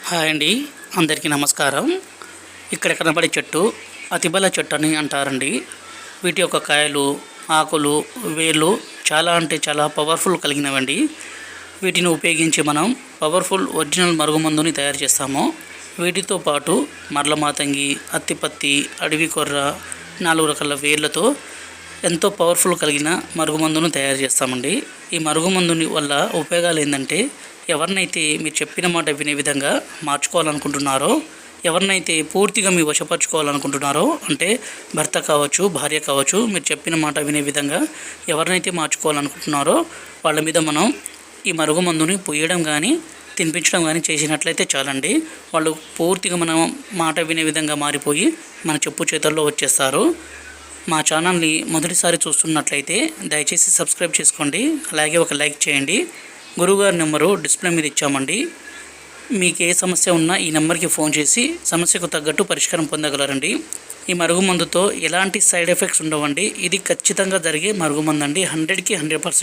Hi అండి, అందరికీ నమస్కారం. ఇక్కడ కనబడే చెట్టు అతిబల చెట్టు అని అంటారండి. వీటి యొక్క కాయలు, ఆకులు, వేర్లు చాలా అంటే చాలా పవర్ఫుల్ కలిగినవండి. వీటిని ఉపయోగించి మనం పవర్ఫుల్ ఒరిజినల్ మరుగుమందుని తయారు చేస్తాము. వీటితో పాటు మరలమాతంగి, అత్తిపత్తి, అడవి కొర్ర, 4 రకాల వేర్లతో ఎంతో పవర్ఫుల్ కలిగిన మరుగుమందును తయారు చేస్తామండి. ఈ మరుగుమందుని వల్ల ఉపయోగాలు ఏంటంటే, ఎవరినైతే మీరు చెప్పిన మాట వినే విధంగా మార్చుకోవాలనుకుంటున్నారో, ఎవరినైతే పూర్తిగా మీ వశపరచుకోవాలనుకుంటున్నారో, అంటే భర్త కావచ్చు, భార్య కావచ్చు, మీరు చెప్పిన మాట వినే విధంగా ఎవరినైతే మార్చుకోవాలనుకుంటున్నారో వాళ్ళ మీద మనం ఈ మరుగుమందుని పొయ్యడం కానీ తినిపించడం కానీ చేసినట్లయితే చాలండి. వాళ్ళు పూర్తిగా మనం మాట వినే విధంగా మారిపోయి మన చెప్పు చేతుల్లో వచ్చేస్తారు. మా ఛానల్ని మొదటిసారి చూస్తున్నట్లయితే దయచేసి సబ్స్క్రైబ్ చేసుకోండి, అలాగే ఒక లైక్ చేయండి. గురువుగారి నెంబరు డిస్ప్లే మీద ఇచ్చామండి. మీకు ఏ సమస్య ఉన్నా ఈ నెంబర్కి ఫోన్ చేసి సమస్యకు తగ్గట్టు పరిష్కారం పొందగలరండి. ఈ మరుగుమందుతో ఎలాంటి సైడ్ ఎఫెక్ట్స్ ఉండవండి. ఇది ఖచ్చితంగా జరిగే మరుగుమందు అండి, 100కి 100%.